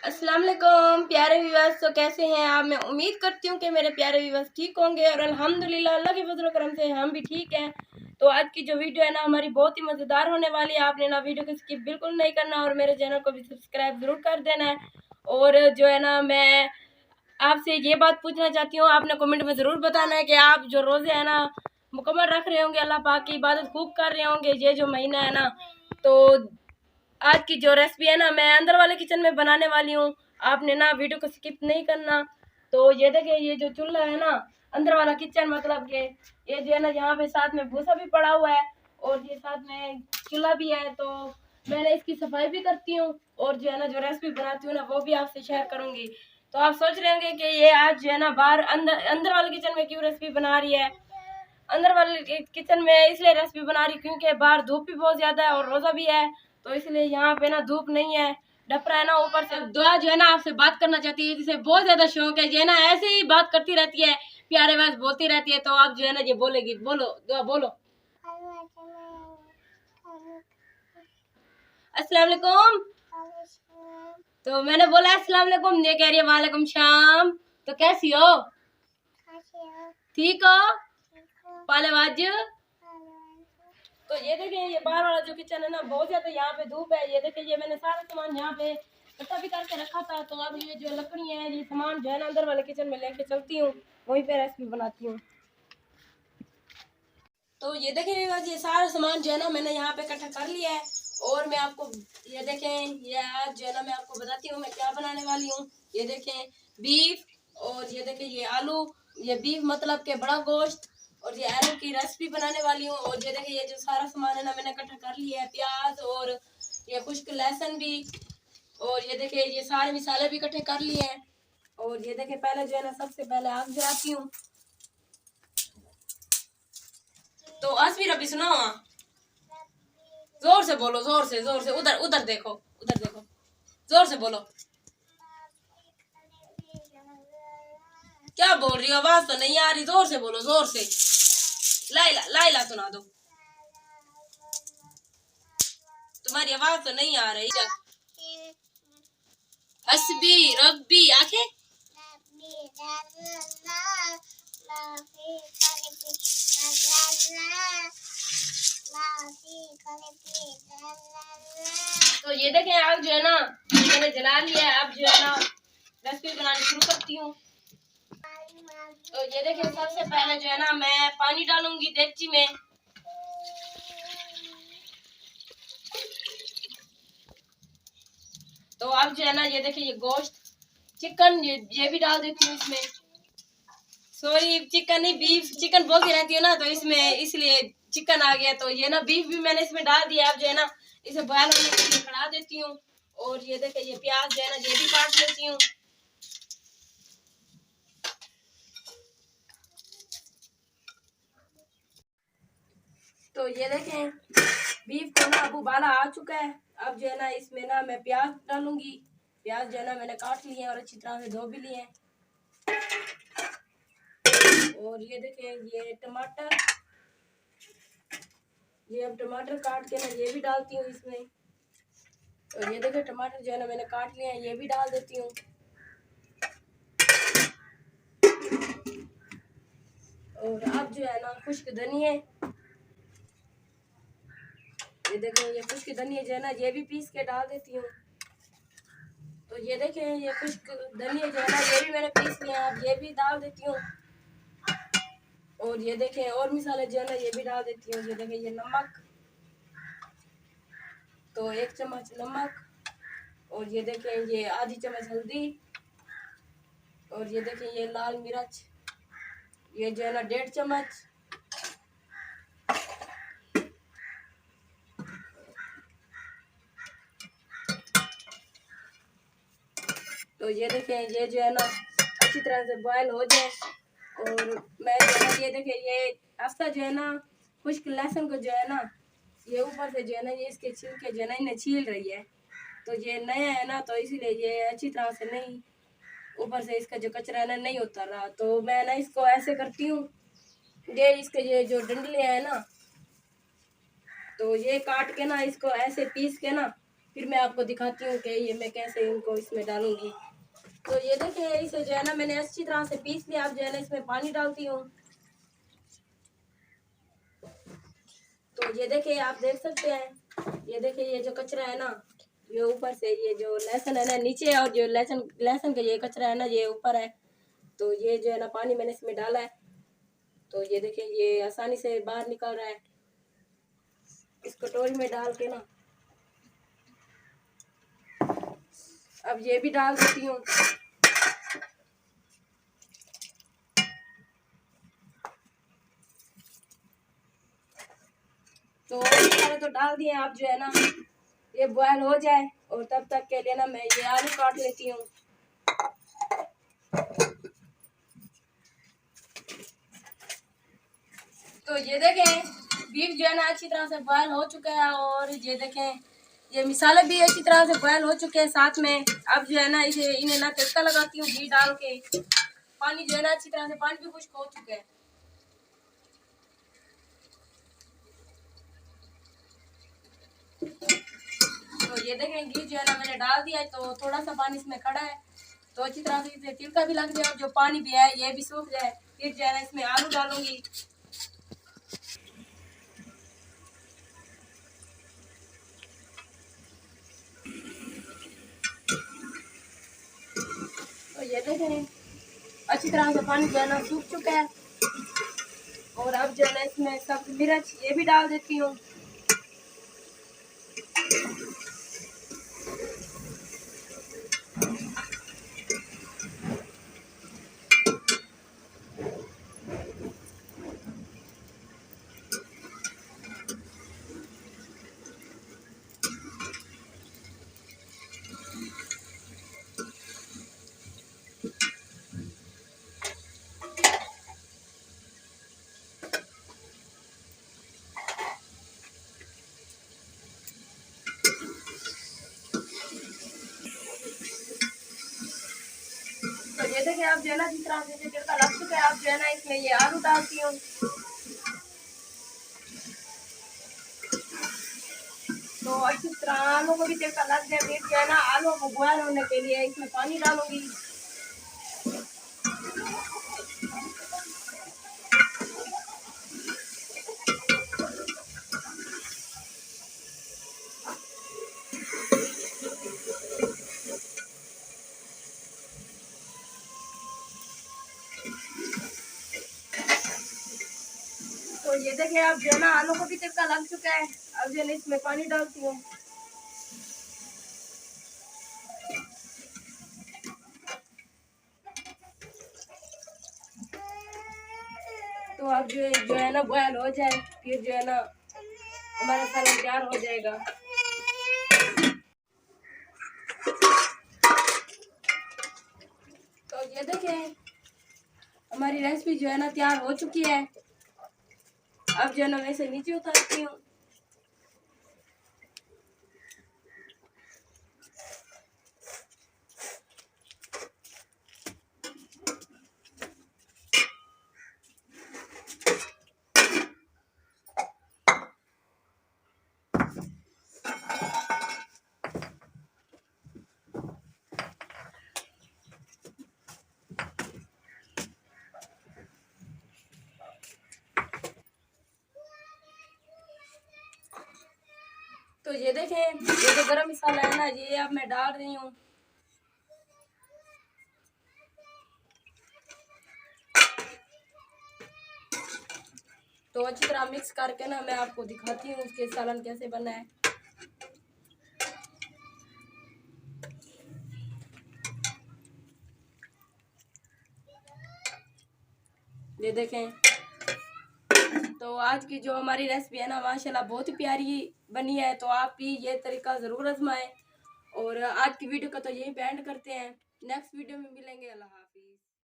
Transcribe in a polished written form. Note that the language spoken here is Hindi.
अस्सलाम वालेकुम प्यारे व्यूअर्स। तो कैसे हैं आप? मैं उम्मीद करती हूँ कि मेरे प्यारे व्यूअर्स ठीक होंगे और अल्हम्दुलिल्लाह अल्लाह के फजल करम से हम भी ठीक हैं। तो आज की जो वीडियो है ना हमारी बहुत ही मज़ेदार होने वाली है। आपने ना वीडियो को स्किप बिल्कुल नहीं करना और मेरे चैनल को भी सब्सक्राइब ज़रूर कर देना है। और जो है ना मैं आपसे ये बात पूछना चाहती हूँ, आपने कमेंट में ज़रूर बताना है कि आप जो रोज़े है ना मुकम्मल रख रहे होंगे, अल्लाह पाक की इबादत खूब कर रहे होंगे ये जो महीना है ना। तो आज की जो रेसिपी है ना मैं अंदर वाले किचन में बनाने वाली हूँ। आपने ना वीडियो को स्किप नहीं करना। तो ये देखिए ये जो चूल्हा है ना अंदर वाला किचन, मतलब कि ये जो है ना यहाँ पे साथ में भूसा भी पड़ा हुआ है और ये साथ में चूल्हा भी है। तो मैंने इसकी सफाई भी करती हूँ और जो है ना जो रेसिपी बनाती हूँ ना वो भी आपसे शेयर करूंगी। तो आप सोच रहे होंगे कि ये आज जो है ना बाहर अंदर अंदर वाले किचन में क्यों रेसिपी बना रही है। अंदर वाले किचन में इसलिए रेसिपी बना रही क्योंकि बाहर धूप भी बहुत ज्यादा है और रोजा भी है। तो इसलिए यहाँ पे ना धूप नहीं है, डपरा है ना ऊपर से। दुआ जो है ना आपसे बात करना चाहती है, जिसे बहुत ज्यादा शौक है, जो है ना ऐसे ही बात करती रहती है, प्यारे बात बोलती रहती है। तो आप जो है ना ये बोलेगी, बोलो दुआ बोलो। अस्सलाम वालेकुम। तो मैंने बोला अस्सलाम वालेकुम, ये कह रही है वालेकुम शाम। तो कैसी हो? ठीक हो? पालेवाज। तो ये देखिए ये बाहर वाला जो किचन है ना बहुत ज्यादा यहाँ पे धूप है। ये देखिए ये मैंने सारा सामान यहाँ पे इकट्ठा भी करके रखा था। तो अब ये जो लकड़ी है ये सामान जो है ना अंदर वाले किचन में लेके चलती हूँ, वहीं पे रेसिपी बनाती हूँ। तो ये देखिए ये सारा सामान जो है ना मैंने यहाँ पे इकट्ठा कर लिया है और मैं आपको ये देखें ये आज जो है ना मैं आपको बताती हूँ मैं क्या बनाने वाली हूँ। ये देखें बीफ, और ये देखें ये आलू, ये बीफ मतलब के बड़ा गोश्त, और ये आलू की रेसिपी बनाने वाली हूँ। और ये देखिए ये जो सारा सामान है ना मैंने इकट्ठा कर लिया है, प्याज और ये खुश्क लहसुन भी, और ये देखिए ये सारे मसाले भी इकट्ठे कर लिए हैं। और ये देखिए पहले जो है ना सबसे पहले आग जलाती हूँ। तो अस्वीर अभी सुनाओ, जोर से बोलो, जोर से जोर से। उधर उधर देखो, उधर देखो, जोर से बोलो। क्या बोल रही हो? आवाज तो नहीं आ रही, जोर से बोलो, जोर से। लाइला लाइला सुना दो, तुम्हारी आवाज तो नहीं आ रही। हसबी रब्बी आंखें। तो ये देखें आग जो है ना मैंने जला लिया है। अब जो है ना रेसिपी बनानी शुरू करती हूँ। तो ये देखें सबसे पहले जो है ना मैं पानी डालूंगी देगची में। तो अब जो है ना ये देखिए ये गोश्त चिकन ये भी डाल देती हूँ इसमें। सॉरी चिकन नहीं, बीफ, चिकन बोलती रहती है ना तो इसमें इसलिए चिकन आ गया। तो ये ना बीफ भी मैंने इसमें डाल दिया। अब जो है ना इसे बॉयल होने के लिए बढ़ा देती हूँ। और ये देखिए ये प्याज जो है ना ये भी काट लेती हूँ। तो ये देखें बीफ को ना अब उबाला आ चुका है। अब जो है ना इसमें ना मैं प्याज डालूंगी। प्याज जो है ना मैंने काट लिए हैं और अच्छी तरह से धो भी लिए हैं। और ये देखें ये टमाटर, ये अब टमाटर काट के ना ये भी डालती हूँ इसमें। और ये देखिए टमाटर जो है ना मैंने काट लिए हैं, ये भी डाल देती हूँ। और अब जो है ना खुश्क धनिया, ये देखें ये खुश्क धनिया जो है ना ये भी पीस के डाल देती हूँ। तो ये देखें ये खुश्क धनिया जो है ना ये भी मैंने पीस लिया, अब ये भी डाल देती हूँ। और ये देखें और मसाले जो है ना ये भी डाल देती हूँ। ये देखें ये नमक, तो 1 चम्मच नमक, और ये देखें ये आधी चम्मच हल्दी, और ये देखें ये लाल मिर्च ये जो है ना 1.5 चम्मच। तो ये देखें ये जो है ना अच्छी तरह से बॉयल हो जाए। और मैं जो है ये देखें ये आफ्ता जो है ना खुश्क लहसुन को जो है ना ये ऊपर से जो है ना ये इसके छिलके जो है ना इन्हें छील रही है। तो ये नया है ना तो इसीलिए ये अच्छी तरह से नहीं, ऊपर से इसका जो कचरा है ना नहीं उतर रहा। तो मैं ना इसको ऐसे करती हूँ, ये इसके ये जो डंडले हैं ना तो ये काट के ना इसको ऐसे पीस के ना फिर मैं आपको दिखाती हूँ कि ये मैं कैसे इनको इसमें डालूंगी। तो ये देखिए इसे जो है ना मैंने अच्छी तरह से पीस लिया। अब जो है ना इसमें पानी डालती हूँ। तो ये देखिए आप देख सकते हैं, ये देखिए ये जो कचरा है ना, ये ऊपर से ये जो लहसुन है ना नीचे, और जो लहसुन लहसुन का ये कचरा है ना ये ऊपर है। तो ये जो है ना पानी मैंने इसमें डाला है। तो ये देखिए ये आसानी से बाहर निकल रहा है। इस कटोरी में डाल के ना अब ये भी डाल देती हूँ। तो सारे तो डाल दिए। आप जो है ना ये बॉयल हो जाए और तब तक के लिए ना मैं ये आलू काट लेती हूँ। तो ये देखें बीफ जो है ना अच्छी तरह से बॉयल हो चुका है, और ये देखें ये मसाले भी अच्छी तरह से बॉयल हो चुके हैं साथ में। अब जो है ना इसे इन्हें ना तड़का लगाती हूँ घी डाल के। पानी जो है ना अच्छी तरह से पानी भी खुश्क हो चुका है। तो ये देखें घी जो है ना मैंने डाल दिया है, तो थोड़ा सा पानी इसमें खड़ा है। तो अच्छी तरह से इसे तिलका भी लग जाए और जो पानी भी है ये भी सूख जाए। फिर जो है ना इसमें आलू डालूंगी। तो ये देखें अच्छी तरह से पानी जो है ना सूख चुका है। और अब जो है ना इसमें सब मिर्च ये भी डाल देती हूँ। तो ये देखिए आप जो है ना जिस तरह से तड़का लग चुका है, आप जो है ना इसमें ये आलू डालती हूँ। तो अच्छी तरह आलू को भी तड़का लग गया। फिर जो है ना आलू को बॉयल होने के लिए इसमें पानी डालूंगी। तो ये देखिए आप जो है ना आलू को भी तड़का लग चुका है। अब जो है ना इसमें पानी डालती हूँ। तो अब जो है ना बॉयल हो जाए, फिर जो है ना हमारा सालन तैयार हो जाएगा। तो ये देखें हमारी रेसिपी जो है ना तैयार हो चुकी है। अब जो है ना मैं इसे नीचे उतारती हूँ। तो ये देखें ये जो गरम मसाला है ना ये अब मैं डाल रही हूँ। तो अच्छी तरह मिक्स करके ना मैं आपको दिखाती हूँ उसके सालन कैसे बना है। ये देखें तो आज की जो हमारी रेसिपी है ना माशाल्लाह बहुत ही प्यारी बनी है। तो आप भी ये तरीका ज़रूर आजमाएं। और आज की वीडियो का तो यही एंड करते हैं। नेक्स्ट वीडियो में मिलेंगे। अल्लाह हाफिज़।